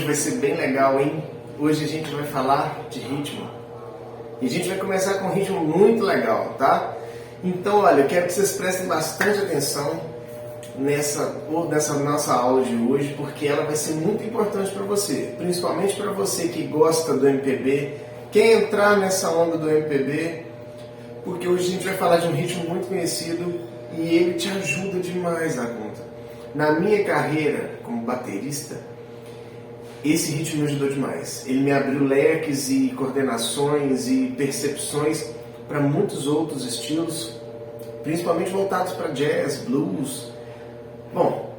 hoje vai ser bem legal, hein? Hoje a gente vai falar de ritmo. E a gente vai começar com um ritmo muito legal, tá? Então, olha, eu quero que vocês prestem bastante atenção nessa nossa aula de hoje, porque ela vai ser muito importante para você, principalmente para você que gosta do MPB, quer entrar nessa onda do MPB, porque hoje a gente vai falar de um ritmo muito conhecido e ele te ajuda demais na conta. Na minha carreira como baterista, esse ritmo me ajudou demais. Ele me abriu leques e coordenações e percepções para muitos outros estilos, principalmente voltados para jazz, blues. Bom,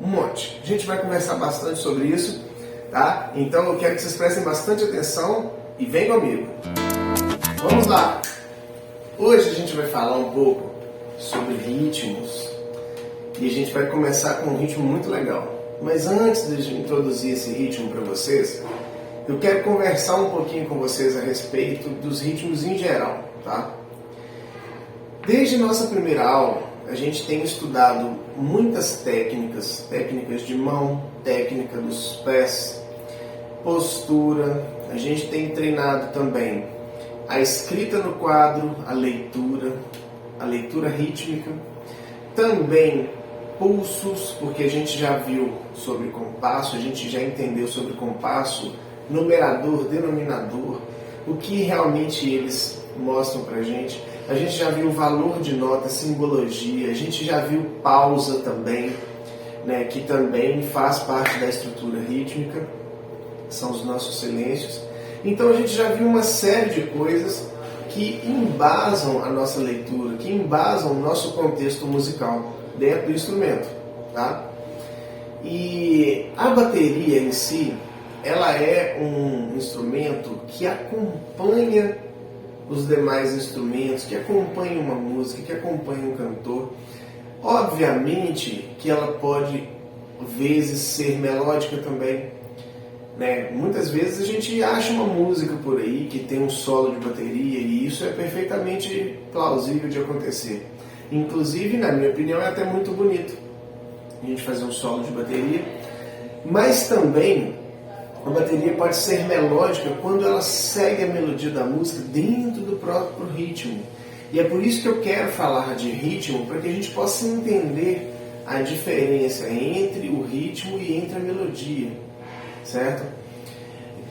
um monte. A gente vai conversar bastante sobre isso, tá? Então eu quero que vocês prestem bastante atenção e vem comigo. Vamos lá! Hoje a gente vai falar um pouco sobre ritmos e a gente vai começar com um ritmo muito legal. Mas antes de introduzir esse ritmo para vocês, eu quero conversar um pouquinho com vocês a respeito dos ritmos em geral, tá? Desde nossa primeira aula, a gente tem estudado muitas técnicas de mão, técnica dos pés, postura. A gente tem treinado também a escrita no quadro, a leitura rítmica, também pulsos, porque a gente já viu sobre compasso, a gente já entendeu sobre compasso, numerador, denominador, o que realmente eles mostram pra gente. A gente já viu o valor de nota, simbologia, a gente já viu pausa também, né, que também faz parte da estrutura rítmica, são os nossos silêncios. Então a gente já viu uma série de coisas que embasam a nossa leitura, que embasam o nosso contexto musical dentro do instrumento, tá? E a bateria em si, ela é um instrumento que acompanha os demais instrumentos, que acompanha uma música, que acompanha um cantor. Obviamente que ela pode, às vezes, ser melódica também, né? Muitas vezes a gente acha uma música por aí que tem um solo de bateria e isso é perfeitamente plausível de acontecer. Inclusive, na minha opinião, é até muito bonito a gente fazer um solo de bateria, mas também a bateria pode ser melódica quando ela segue a melodia da música dentro do próprio ritmo. E é por isso que eu quero falar de ritmo, para que a gente possa entender a diferença entre o ritmo e entre a melodia, certo?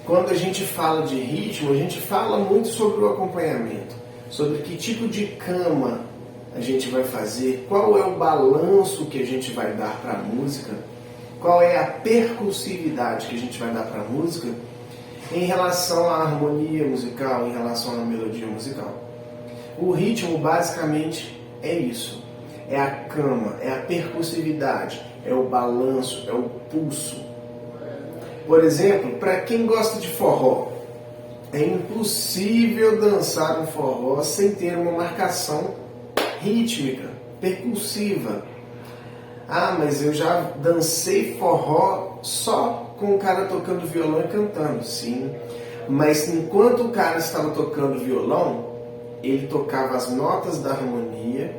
Quando a gente fala de ritmo, a gente fala muito sobre o acompanhamento, sobre que tipo de cama a gente vai fazer, qual é o balanço que a gente vai dar para a música, qual é a percussividade que a gente vai dar para a música em relação à harmonia musical, em relação à melodia musical. O ritmo basicamente é isso, é a cama, é a percussividade, é o balanço, é o pulso. Por exemplo, para quem gosta de forró, é impossível dançar um forró sem ter uma marcação rítmica, percussiva. Ah, mas eu já dancei forró só com o cara tocando violão e cantando. Sim, mas enquanto o cara estava tocando violão, ele tocava as notas da harmonia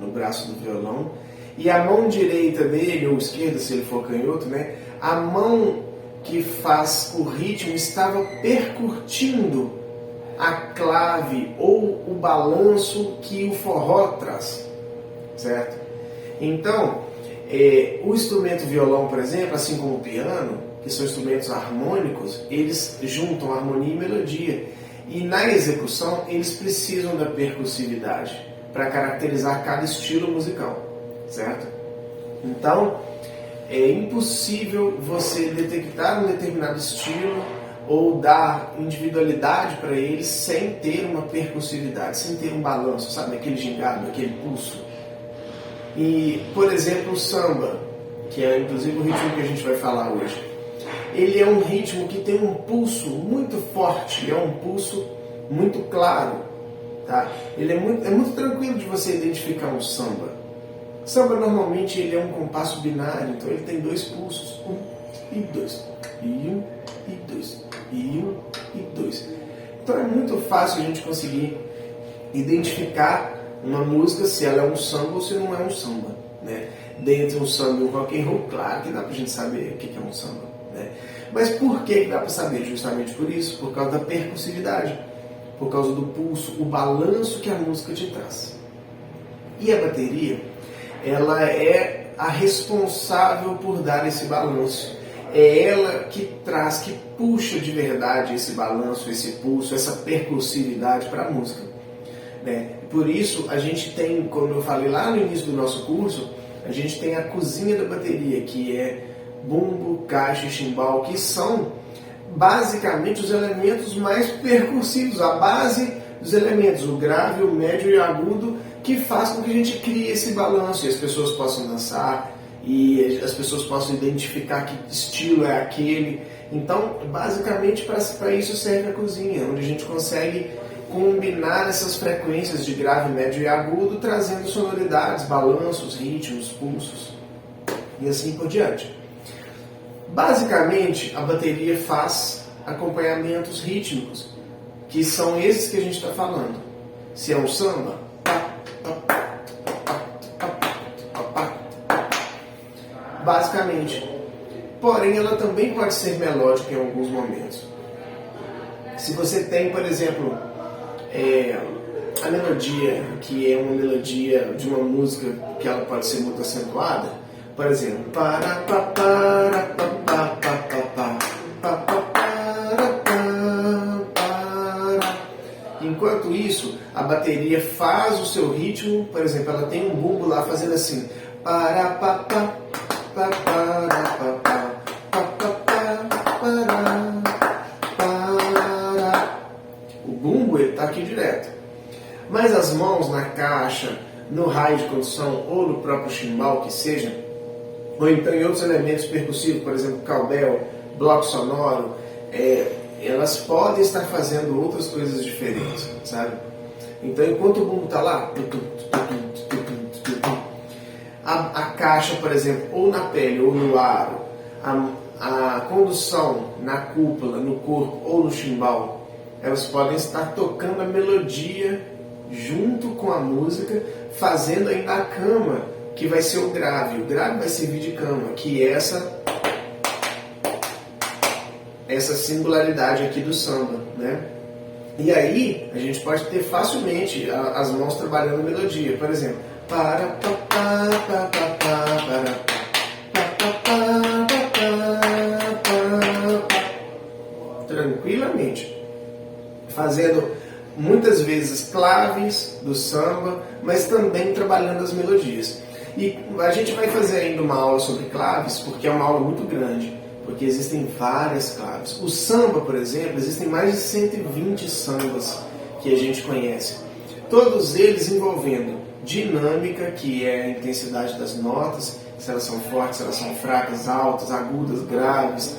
no braço do violão e a mão direita dele, ou esquerda se ele for canhoto, né, a mão que faz o ritmo estava percutindo a clave ou o balanço que o forró traz, certo? Então, o instrumento violão, por exemplo, assim como o piano, que são instrumentos harmônicos, eles juntam harmonia e melodia. E na execução, eles precisam da percussividade para caracterizar cada estilo musical, certo? Então, é impossível você detectar um determinado estilo ou dar individualidade para ele sem ter uma percussividade, sem ter um balanço, sabe? Aquele gingado, aquele pulso. E, por exemplo, o samba, que é inclusive o ritmo que a gente vai falar hoje, ele é um ritmo que tem um pulso muito forte, é um pulso muito claro, tá? Ele é muito tranquilo de você identificar um samba. Samba normalmente ele é um compasso binário, então ele tem dois pulsos, 1 e 2, e 1 e 2, e 1 e 2. Então é muito fácil a gente conseguir identificar uma música se ela é um samba ou se não é um samba, né? Dentre um samba e um rock and roll, claro que dá pra gente saber o que é um samba, né? Mas por que dá pra saber? Justamente por isso, por causa da percussividade, por causa do pulso, o balanço que a música te traz. E a bateria, ela é a responsável por dar esse balanço. É ela que traz, que puxa de verdade esse balanço, esse pulso, essa percussividade para a música, né? Por isso, a gente tem, como eu falei lá no início do nosso curso, a gente tem a cozinha da bateria, que é bumbo, caixa e chimbal, que são basicamente os elementos mais percussivos, a base dos elementos, o grave, o médio e o agudo, que faz com que a gente crie esse balanço e as pessoas possam dançar e as pessoas possam identificar que estilo é aquele. Então, basicamente, para isso serve a cozinha, onde a gente consegue combinar essas frequências de grave, médio e agudo, trazendo sonoridades, balanços, ritmos, pulsos e assim por diante. Basicamente, a bateria faz acompanhamentos rítmicos, que são esses que a gente está falando. Se é um samba, basicamente. Porém, ela também pode ser melódica em alguns momentos. Se você tem, por exemplo, a melodia, que é uma melodia de uma música que ela pode ser muito acentuada, por exemplo, enquanto isso, a bateria faz o seu ritmo, por exemplo, ela tem um bumbo lá fazendo assim, o bumbo ele está aqui direto, mas as mãos na caixa, no raio de condução ou no próprio chimbal que seja, ou então em outros elementos percussivos, por exemplo, cowbell, bloco sonoro, elas podem estar fazendo outras coisas diferentes, sabe? Então, enquanto o bumbo está lá, a caixa, por exemplo, ou na pele ou no aro, a condução na cúpula, no corpo ou no chimbal, elas podem estar tocando a melodia junto com a música, fazendo ainda a cama, que vai ser o grave. O grave vai servir de cama, que é essa singularidade aqui do samba, né? E aí, a gente pode ter facilmente as mãos trabalhando a melodia. Por exemplo, tranquilamente, fazendo muitas vezes claves do samba, mas também trabalhando as melodias. E a gente vai fazer ainda uma aula sobre claves, porque é uma aula muito grande, porque existem várias claves. O samba, por exemplo, existem mais de 120 sambas que a gente conhece. Todos eles envolvendo dinâmica, que é a intensidade das notas, se elas são fortes, se elas são fracas, altas, agudas, graves,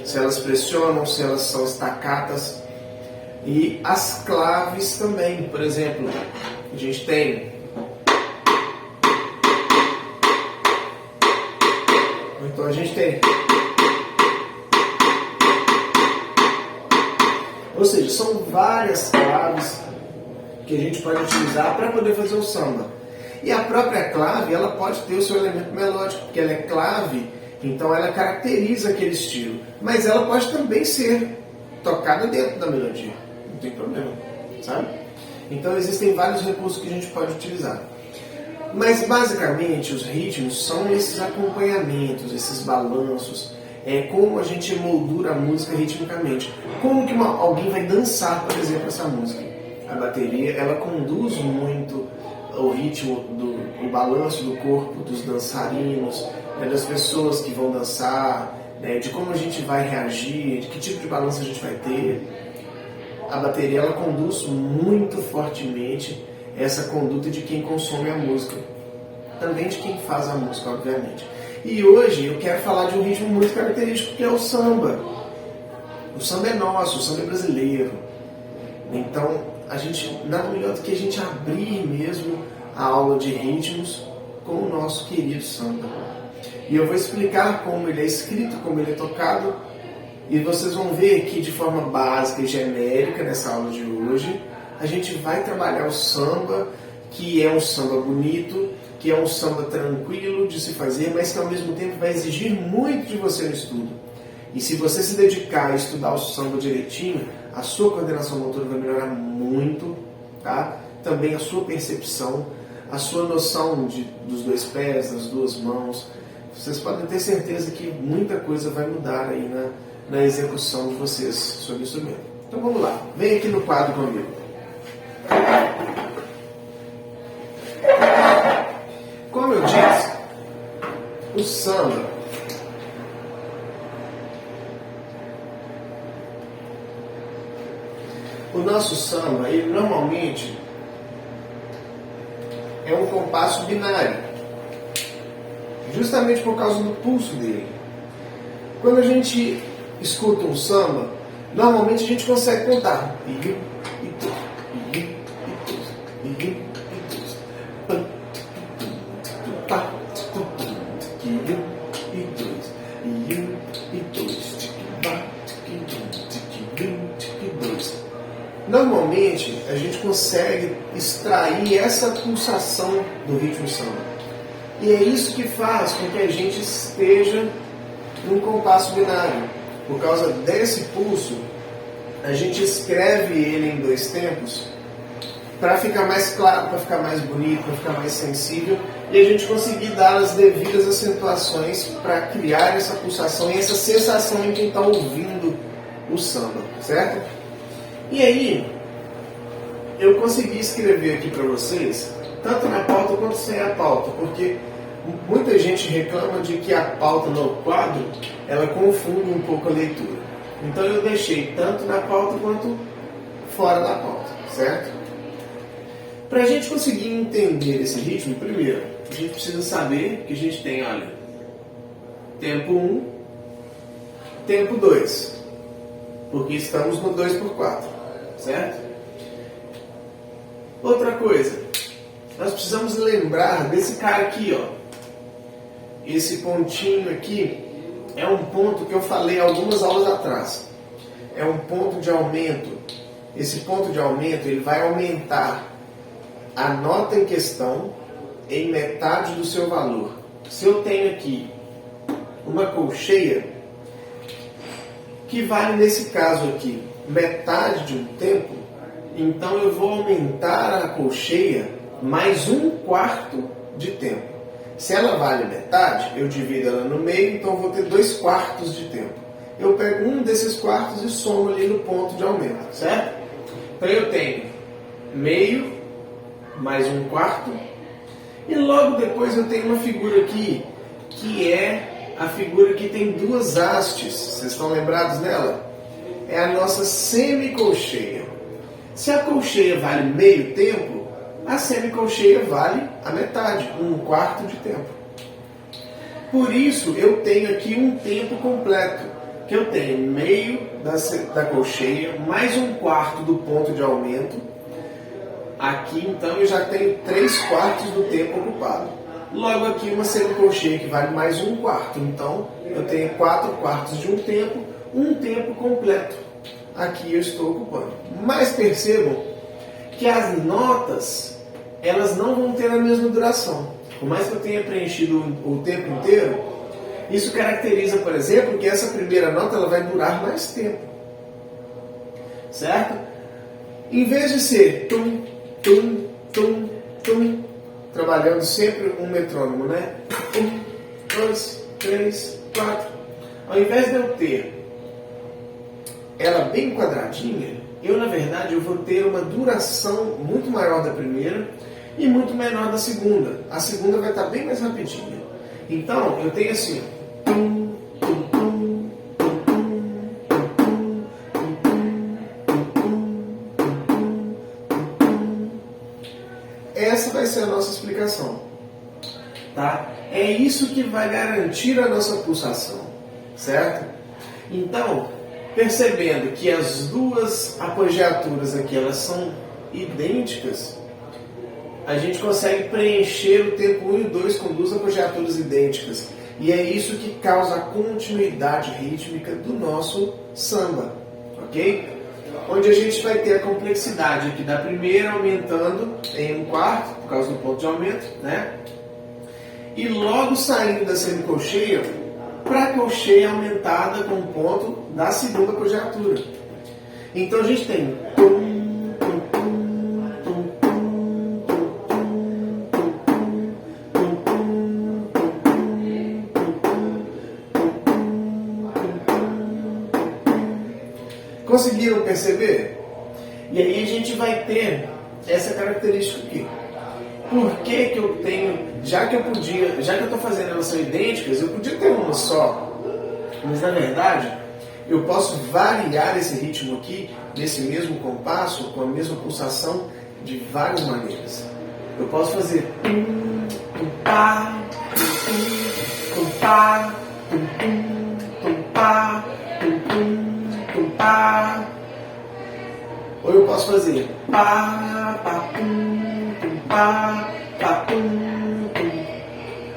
se elas pressionam, se elas são staccatas. E as claves também, por exemplo, a gente tem... Então a gente tem... Ou seja, são várias claves que a gente pode utilizar para poder fazer o samba. E a própria clave, ela pode ter o seu elemento melódico, porque ela é clave, então ela caracteriza aquele estilo. Mas ela pode também ser tocada dentro da melodia, não tem problema, sabe? Então existem vários recursos que a gente pode utilizar. Mas basicamente os ritmos são esses acompanhamentos, esses balanços, como a gente moldura a música ritmicamente. Como que alguém vai dançar, por exemplo, essa música? A bateria, ela conduz muito o ritmo, o balanço do corpo dos dançarinos, das pessoas que vão dançar, de como a gente vai reagir, de que tipo de balanço a gente vai ter. A bateria, ela conduz muito fortemente essa conduta de quem consome a música, também de quem faz a música, obviamente. E hoje eu quero falar de um ritmo muito característico, que é o samba. O samba é nosso, o samba é brasileiro. Então, nada melhor do que a gente abrir mesmo a aula de ritmos com o nosso querido samba. E eu vou explicar como ele é escrito, como ele é tocado, e vocês vão ver que de forma básica e genérica nessa aula de hoje, a gente vai trabalhar o samba, que é um samba bonito, que é um samba tranquilo de se fazer, mas que ao mesmo tempo vai exigir muito de você no estudo. E se você se dedicar a estudar o samba direitinho, a sua coordenação motora vai melhorar muito, tá? Também a sua percepção, a sua noção dos dois pés, das duas mãos. Vocês podem ter certeza que muita coisa vai mudar aí na execução de vocês sobre o instrumento. Então vamos lá, vem aqui no quadro comigo. Como eu disse, o samba o nosso samba, ele normalmente é um compasso binário, justamente por causa do pulso dele. Quando a gente escuta um samba, normalmente a gente consegue contar. Normalmente a gente consegue extrair essa pulsação do ritmo samba. E é isso que faz com que a gente esteja num compasso binário. Por causa desse pulso, a gente escreve ele em dois tempos para ficar mais claro, para ficar mais bonito, para ficar mais sensível e a gente conseguir dar as devidas acentuações para criar essa pulsação e essa sensação em quem está ouvindo o samba, certo? E aí, eu consegui escrever aqui para vocês, tanto na pauta quanto sem a pauta, porque muita gente reclama de que a pauta no quadro, ela confunde um pouco a leitura. Então eu deixei tanto na pauta quanto fora da pauta, certo? Para a gente conseguir entender esse ritmo, primeiro, a gente precisa saber que a gente tem, olha, tempo 1, tempo 2, porque estamos no 2/4, certo? Outra coisa, nós precisamos lembrar desse cara aqui, ó. Esse pontinho aqui é um ponto que eu falei algumas aulas atrás. É um ponto de aumento. Esse ponto de aumento, ele vai aumentar a nota em questão em metade do seu valor. Se eu tenho aqui uma colcheia, que vale nesse caso aqui metade de um tempo, então eu vou aumentar a colcheia mais 1/4 de tempo. Se ela vale metade, eu divido ela no meio, então eu vou ter 2/4 de tempo. Eu pego um desses quartos e somo ali no ponto de aumento, certo? Então eu tenho meio mais 1/4 e logo depois eu tenho uma figura aqui que é a figura que tem duas hastes. Vocês estão lembrados dela? É a nossa semicolcheia. Se a colcheia vale meio tempo, a semicolcheia vale a metade, 1/4 de tempo. Por isso eu tenho aqui um tempo completo, que eu tenho meio da colcheia mais 1/4 do ponto de aumento. Aqui então eu já tenho 3/4 do tempo ocupado. Logo aqui uma semicolcheia que vale mais 1/4, então eu tenho 4/4 de um tempo completo. Aqui eu estou ocupando. Mas percebam que as notas, elas não vão ter a mesma duração. Por mais que eu tenha preenchido o tempo inteiro, isso caracteriza, por exemplo, que essa primeira nota ela vai durar mais tempo. Certo? Em vez de ser tum, tum, tum, tum, trabalhando sempre um metrônomo, né? 1, 2, 3, 4. Ao invés de eu ter ela bem quadradinha, eu na verdade eu vou ter uma duração muito maior da primeira e muito menor da segunda. A segunda vai estar bem mais rapidinha. Então eu tenho assim, ó, tum, tum, tum, tum, tum, tum, tum, tum, tum, tum, tum. Essa vai ser a nossa explicação, tá? É isso que vai garantir a nossa pulsação, certo? Então, percebendo que as duas apogiaturas aqui elas são idênticas, a gente consegue preencher o tempo 1 e 2 com duas apogiaturas idênticas. E é isso que causa a continuidade rítmica do nosso samba, ok? Onde a gente vai ter a complexidade aqui da primeira aumentando em 1/4, por causa do ponto de aumento, né? e logo saindo da semicolcheia para a colcheia aumentada com o ponto da segunda apogiatura. Então a gente tem conseguiram perceber? E aí a gente vai ter essa característica aqui. Por que que eu tenho, já que eu estou fazendo elas são idênticas, eu podia ter uma só, mas na verdade eu posso variar esse ritmo aqui, nesse mesmo compasso, com a mesma pulsação, de várias maneiras. Eu posso fazer pá, pá, pá, pá, ou eu posso fazer pá, pá, pá, pá,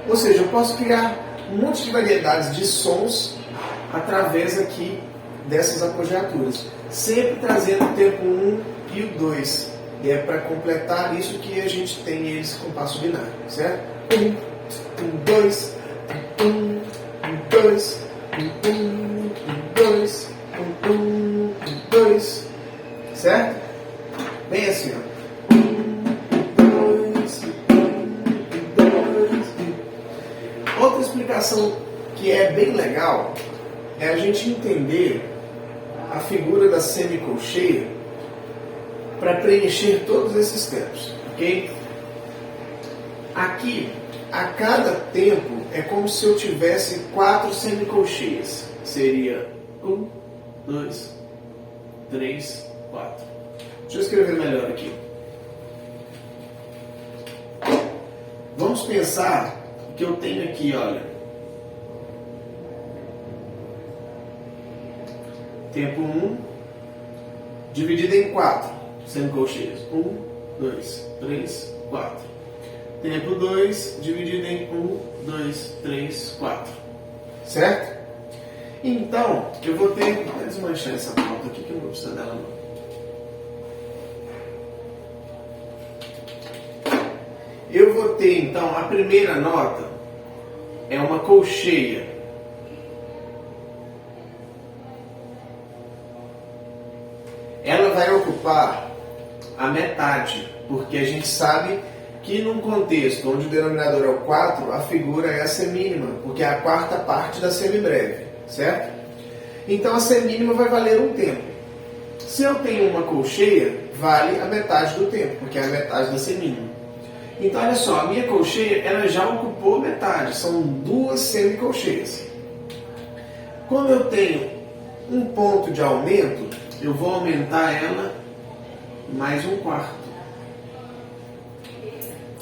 ou seja, eu posso criar um monte de variedades de sons através aqui dessas apogiaturas, sempre trazendo o tempo 1 e o 2, e é para completar isso que a gente tem eles com passo binário, certo? 1, 2, 1, 2, 1, 2, 1, 2, certo? Bem assim, ó. Outra explicação que é bem legal é a gente entender a figura da semicolcheia para preencher todos esses tempos, ok? Aqui, a cada tempo é como se eu tivesse 4 semicolcheias. Seria 1, 2, 3, 4. Deixa eu escrever melhor aqui. Vamos pensar que eu tenho aqui, olha, tempo 1 dividido em 4 semicolcheias. 1, 2, 3, 4. Tempo 2 dividido em 1, 2, 3, 4. Certo? Então, eu vou ter que desmanchar essa pauta aqui, que eu não vou precisar dela não. Eu vou ter, então, a primeira nota é uma colcheia. Ela vai ocupar a metade, porque a gente sabe que num contexto onde o denominador é o 4, a figura é a semínima, porque é a quarta parte da semibreve, certo? Então a semínima vai valer um tempo. Se eu tenho uma colcheia, vale a metade do tempo, porque é a metade da semínima. Então, olha só, a minha colcheia ela já ocupou metade, são 2 semicolcheias. Como eu tenho um ponto de aumento, eu vou aumentar ela mais 1/4.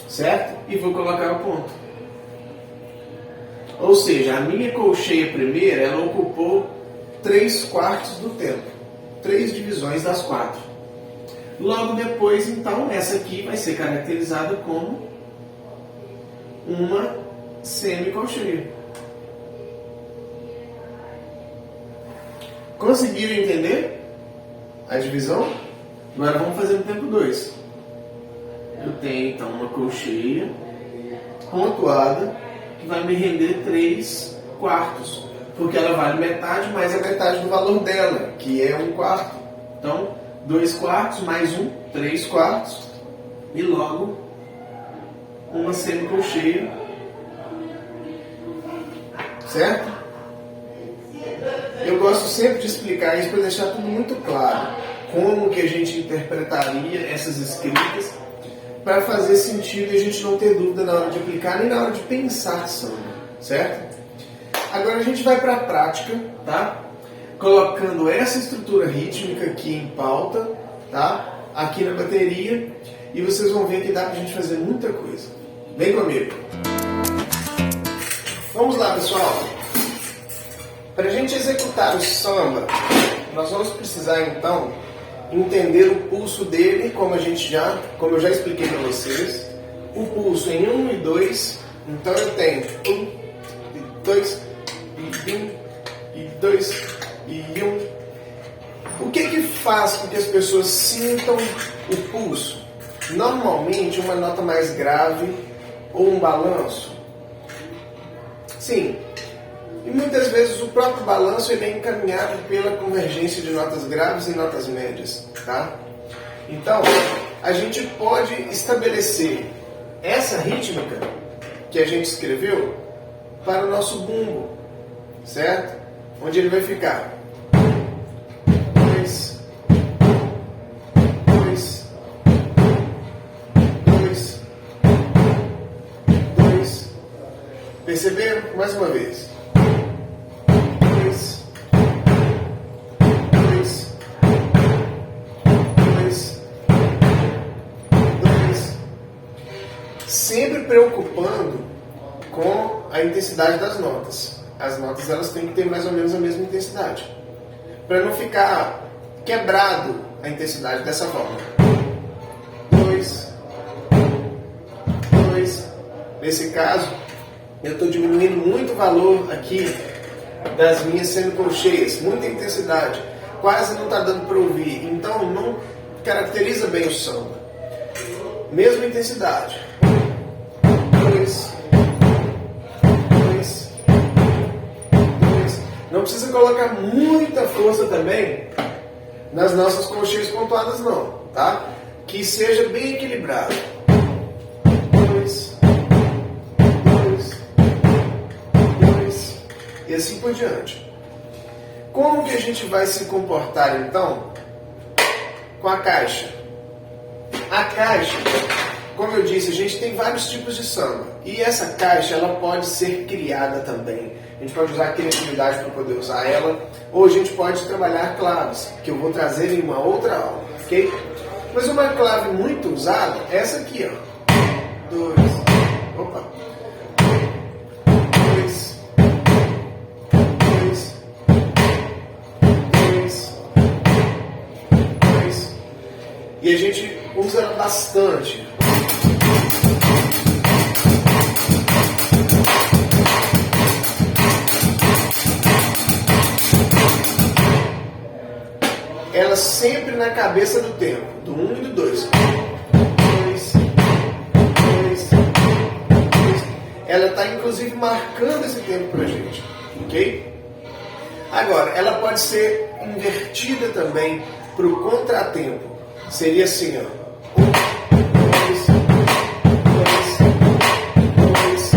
Certo? E vou colocar o ponto. Ou seja, a minha colcheia primeira, ela ocupou 3/4 do tempo. 3 divisões das 4. Logo depois, então, essa aqui vai ser caracterizada como uma semicolcheia. Conseguiram entender a divisão? Agora vamos fazer no tempo 2. Eu tenho, então, uma colcheia pontuada que vai me render 3/4, porque ela vale metade mais a metade do valor dela, que é 1/4. Então, 2/4 mais 1, 3/4, e logo uma semicolcheia, certo? Eu gosto sempre de explicar isso para deixar tudo muito claro, como que a gente interpretaria essas escritas para fazer sentido e a gente não ter dúvida na hora de aplicar nem na hora de pensar samba, certo? Agora a gente vai para a prática, tá? Colocando essa estrutura rítmica aqui em pauta, tá? Aqui na bateria, e vocês vão ver que dá pra gente fazer muita coisa. Vem comigo! Vamos lá, pessoal! Para a gente executar o samba, nós vamos precisar então entender o pulso dele, como eu já expliquei para vocês. O pulso em 1 e 2, então eu tenho 1 e 2 e 1 e 2 e 1. O que faz com que as pessoas sintam o pulso? Normalmente uma nota mais grave ou um balanço. Sim. E muitas vezes o próprio balanço ele é encaminhado pela convergência de notas graves e notas médias, tá? Então, a gente pode estabelecer essa rítmica que a gente escreveu para o nosso bumbo, certo? Onde ele vai ficar 2, 2, 2, 2. Perceberam? Mais uma vez. 2, 2, 2, 2. Sempre preocupando com a intensidade das notas. As notas elas têm que ter mais ou menos a mesma intensidade, para não ficar quebrado a intensidade dessa forma. 2, 2. Nesse caso, eu estou diminuindo muito o valor aqui das minhas semicolcheias, muita intensidade, quase não está dando para ouvir, então não caracteriza bem o samba. Mesma intensidade. 2, 2, 2. Não precisa colocar muita força também nas nossas colcheias pontuadas não, tá? Que seja bem equilibrado. 2, 2, 2 e assim por diante. Como que a gente vai se comportar então com a caixa? A caixa, como eu disse, a gente tem vários tipos de samba. E essa caixa, ela pode ser criada também. A gente pode usar a criatividade para poder usar ela. Ou a gente pode trabalhar claves, que eu vou trazer em uma outra aula, ok? Mas uma clave muito usada é essa aqui, ó. 2, opa. 2, 2, 2, 2. E a gente usa ela bastante. Ela sempre na cabeça do tempo, do 1 e do 2. 2, 2, 2. Ela está inclusive marcando esse tempo pra gente, ok? Agora, ela pode ser invertida também para o contratempo. Seria assim, ó. 2, 2, 2.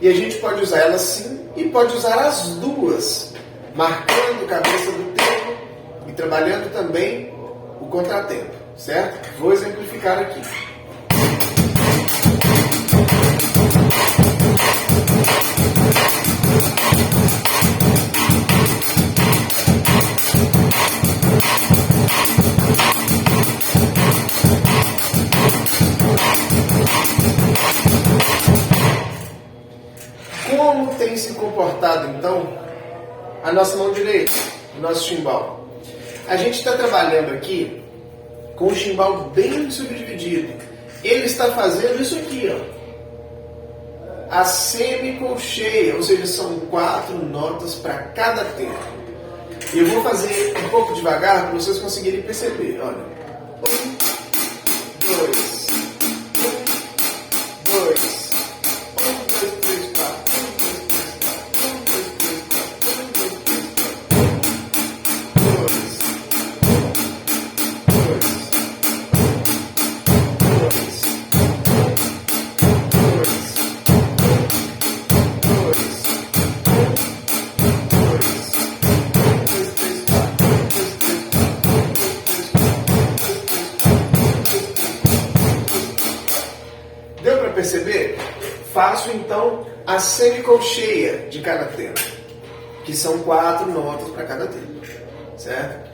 E a gente pode usar ela assim e pode usar as duas, marcando cabeça do tempo e trabalhando também o contratempo, certo? Vou exemplificar aqui. Como tem se comportado, então, a nossa mão direita, o nosso chimbal? A gente está trabalhando aqui com o chimbal bem subdividido. Ele está fazendo isso aqui, ó. A semicolcheia, ou seja, são 4 notas para cada tempo. Eu vou fazer um pouco devagar para vocês conseguirem perceber. Olha. 1, 2, 1, 2. Perceber? Faço então a semicolcheia de cada tempo, que são 4 notas para cada tempo, certo?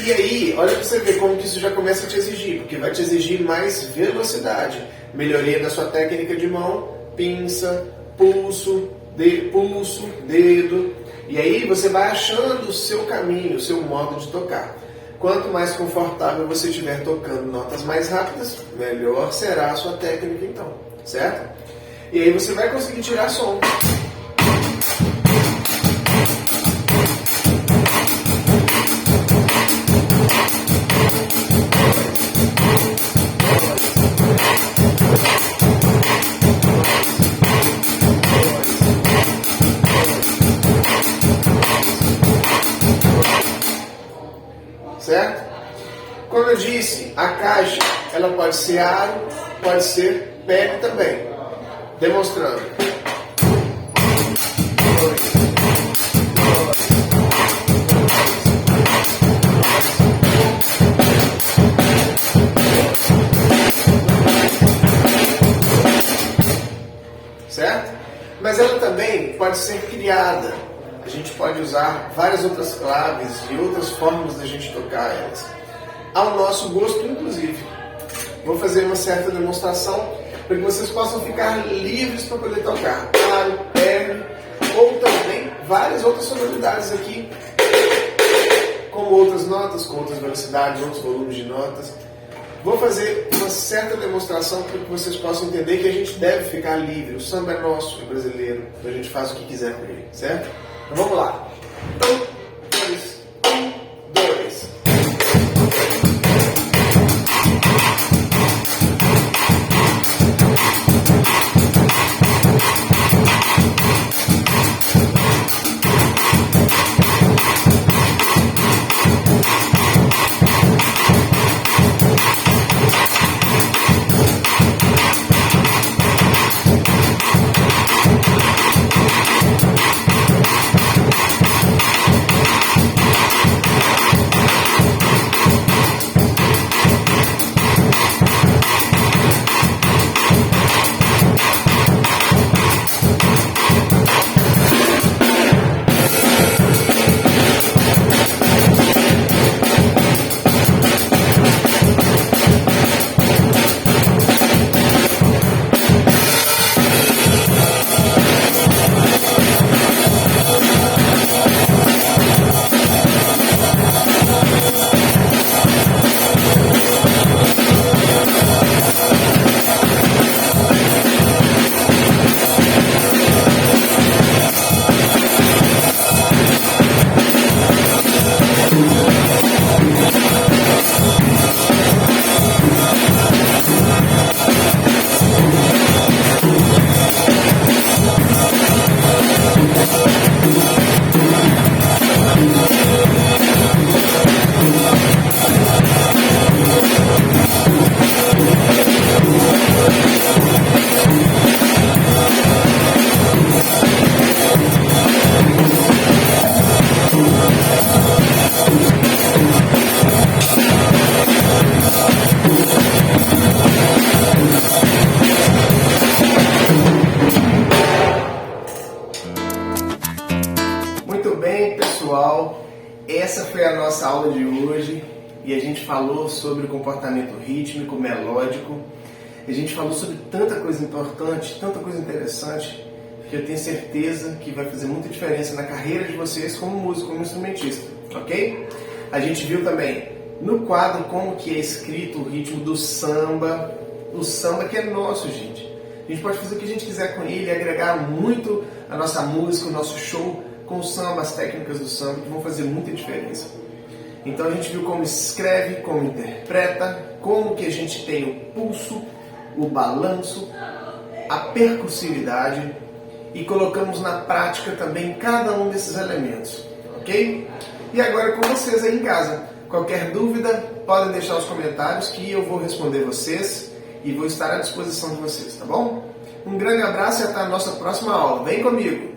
E aí, olha para você ver como que isso já começa a te exigir, porque vai te exigir mais velocidade, melhoria da sua técnica de mão, pinça, pulso, dedo, e aí você vai achando o seu caminho, o seu modo de tocar. Quanto mais confortável você estiver tocando notas mais rápidas, melhor será a sua técnica então, certo? E aí você vai conseguir tirar som. certo? Como eu disse, a caixa ela pode ser aro, pode ser pele também. Demonstrando. Certo? Mas ela também pode ser criada. A gente pode usar várias outras claves e outras formas da gente tocar elas, ao nosso gosto inclusive. Vou fazer uma certa demonstração para que vocês possam ficar livres para poder tocar aro, pele ou também várias outras sonoridades aqui, com outras notas, com outras velocidades, outros volumes de notas. Vou fazer uma certa demonstração para que vocês possam entender que a gente deve ficar livre. O samba é nosso, é brasileiro, então a gente faz o que quiser por ele, certo? Então vamos lá. 1, 2, 1, 2. Muito bem, pessoal, essa foi a nossa aula de hoje e a gente falou sobre o comportamento rítmico, melódico. A gente falou sobre tanta coisa importante, tanta coisa interessante, que eu tenho certeza que vai fazer muita diferença na carreira de vocês como músico, como instrumentista, ok? A gente viu também no quadro como que é escrito o ritmo do samba, o samba que é nosso, gente. A gente pode fazer o que a gente quiser com ele, agregar muito a nossa música, o nosso show com o samba, as técnicas do samba, que vão fazer muita diferença. Então a gente viu como escreve, como interpreta, como que a gente tem o pulso, o balanço, a percussividade e colocamos na prática também cada um desses elementos, ok? E agora com vocês aí em casa. Qualquer dúvida, podem deixar os comentários que eu vou responder vocês e vou estar à disposição de vocês, tá bom? Um grande abraço e até a nossa próxima aula. Vem comigo!